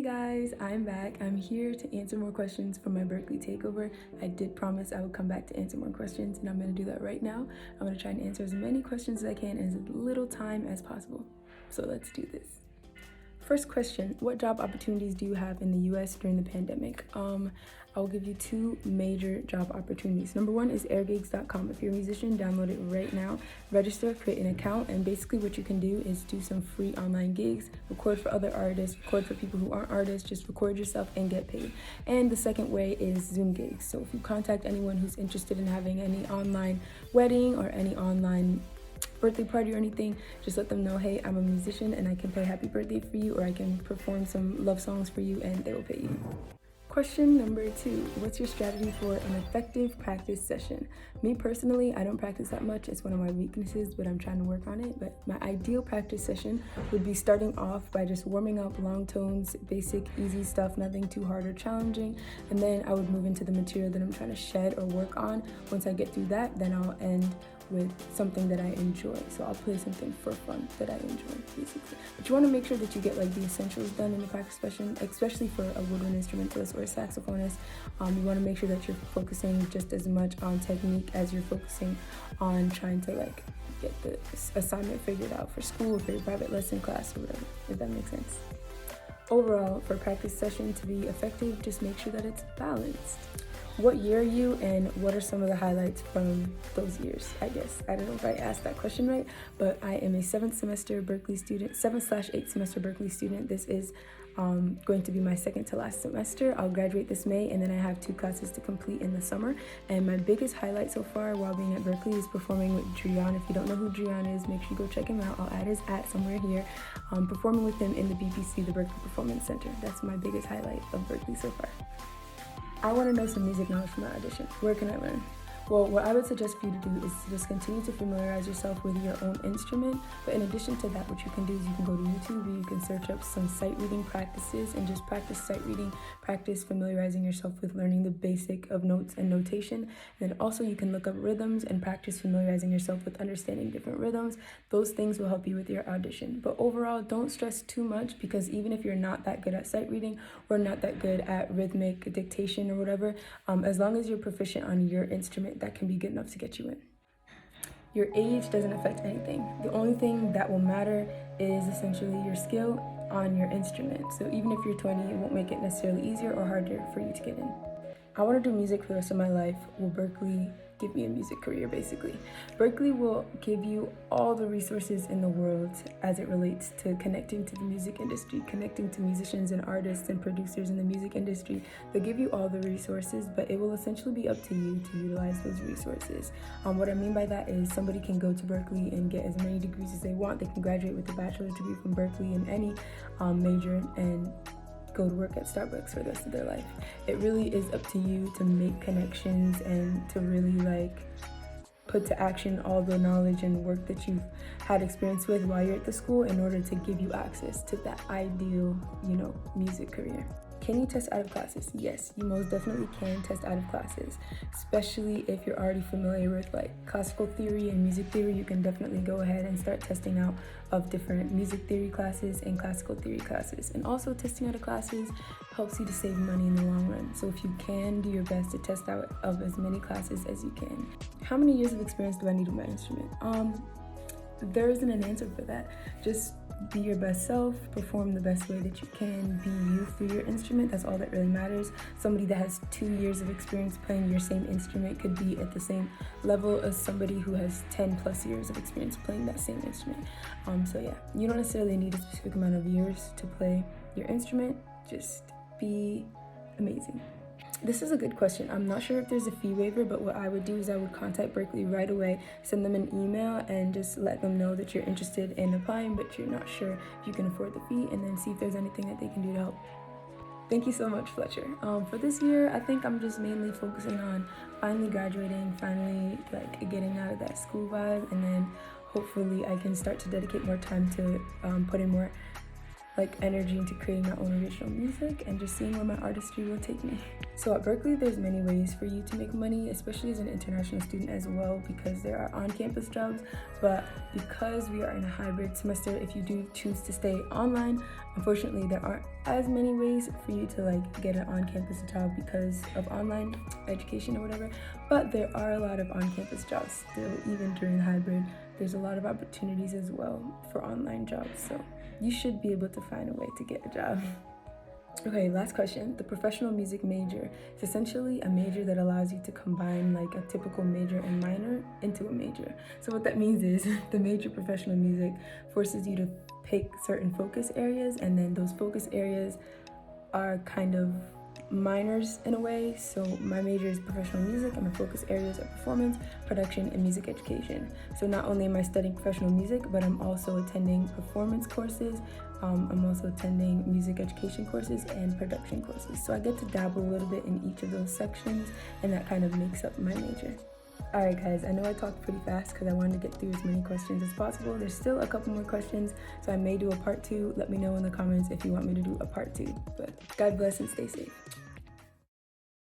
guys, I'm back. I'm here to answer more questions from my Berkeley takeover. I did promise I would come back to answer more questions, and I'm going to do that right now. I'm going to try and answer as many questions as I can in as little time as possible. So let's do this. First question, what job opportunities do you have in the US during the pandemic? I will give you two major job opportunities. Number one is airgigs.com. If you're a musician, download it right now. Register, create an account, and basically what you can do is do some free online gigs, record for other artists, record for people who aren't artists, just record yourself and get paid. And the second way is Zoom gigs. So if you contact anyone who's interested in having any online wedding or any online birthday party or anything, just let them know, hey, I'm a musician and I can play happy birthday for you, or I can perform some love songs for you, and they will pay you. Question number two, what's your strategy for an effective practice session? Me personally, I don't practice that much. It's one of my weaknesses, but I'm trying to work on it. But my ideal practice session would be starting off by just warming up, long tones, basic, easy stuff, nothing too hard or challenging. And then I would move into the material that I'm trying to shed or work on. Once I get through that, then I'll end with something that I enjoy. So I'll play something for fun that I enjoy, basically. But you want to make sure that you get like the essentials done in the practice session, especially for a woodwind instrumentalist or a saxophonist. You want to make sure that you're focusing just as much on technique as you're focusing on trying to like get the assignment figured out for school, for your private lesson class or whatever, if that makes sense. Overall, for a practice session to be effective, just make sure that it's balanced. What year are you, and what are some of the highlights from those years, I guess? I don't know if I asked that question right, but I am a 7th semester Berkeley student, 7/8 semester Berkeley student. This is going to be my second to last semester. I'll graduate this May, and then I have 2 classes to complete in the summer. And my biggest highlight so far while being at Berkeley is performing with Ariana. If you don't know who Ariana is, make sure you go check him out. I'll add his @ somewhere here. Performing with him in the BPC, the Berkeley Performance Center. That's my biggest highlight of Berkeley so far. I want to know some music knowledge from my audition. Where can I learn? Well, what I would suggest for you to do is to just continue to familiarize yourself with your own instrument. But in addition to that, what you can do is you can go to YouTube, and you can search up some sight reading practices and just practice sight reading, practice familiarizing yourself with learning the basic of notes and notation. And then also you can look up rhythms and practice familiarizing yourself with understanding different rhythms. Those things will help you with your audition. But overall, don't stress too much, because even if you're not that good at sight reading or not that good at rhythmic dictation or whatever, as long as you're proficient on your instrument, that can be good enough to get you in. Your age doesn't affect anything. The only thing that will matter is essentially your skill on your instrument. So even if you're 20, it won't make it necessarily easier or harder for you to get in. I want to do music for the rest of my life. Will Berkeley give me a music career, basically? Berkeley will give you all the resources in the world as it relates to connecting to the music industry, connecting to musicians and artists and producers in the music industry. They'll give you all the resources, but it will essentially be up to you to utilize those resources. What I mean by that is somebody can go to Berkeley and get as many degrees as they want. They can graduate with a bachelor's degree from Berkeley in any major and go to work at Starbucks for the rest of their life. It really is up to you to make connections and to really like put to action all the knowledge and work that you've had experience with while you're at the school in order to give you access to that ideal, music career. Can you test out of classes? Yes, you most definitely can test out of classes, especially if you're already familiar with like classical theory and music theory. You can definitely go ahead and start testing out of different music theory classes and classical theory classes. And also testing out of classes helps you to save money in the long run. So if you can, do your best to test out of as many classes as you can. How many years of experience do I need with my instrument? There isn't an answer for that. Just be your best self, perform the best way that you can, be you through your instrument. That's all that really matters. Somebody that has 2 years of experience playing your same instrument could be at the same level as somebody who has 10+ years of experience playing that same instrument. So yeah, you don't necessarily need a specific amount of years to play your instrument. Just be amazing. This is a good question. I'm not sure if there's a fee waiver, but what I would do is I would contact Berkeley right away, send them an email, and just let them know that you're interested in applying, but you're not sure if you can afford the fee, and then see if there's anything that they can do to help. Thank you so much, Fletcher. For this year, I think I'm just mainly focusing on finally graduating, finally like getting out of that school vibe, and then hopefully I can start to dedicate more time to put in more like energy into creating my own original music and just seeing where my artistry will take me. So at Berkeley, there's many ways for you to make money, especially as an international student as well, because there are on-campus jobs, but because we are in a hybrid semester, if you do choose to stay online, unfortunately there aren't as many ways for you to like get an on-campus job because of online education or whatever, but there are a lot of on-campus jobs still. Even during hybrid, there's a lot of opportunities as well for online jobs, so you should be able to find a way to get a job. Okay, last question. The professional music major is essentially a major that allows you to combine like a typical major and minor into a major. So what that means is the major professional music forces you to pick certain focus areas, and then those focus areas are kind of minors in a way. So my major is professional music and my focus areas are performance, production, and music education. So not only am I studying professional music, but I'm also attending performance courses, I'm also attending music education courses and production courses. So I get to dabble a little bit in each of those sections, and that kind of makes up my major. Alright guys, I know I talked pretty fast because I wanted to get through as many questions as possible. There's still a couple more questions, so I may do a part 2. Let me know in the comments if you want me to do a part 2. But God bless and stay safe.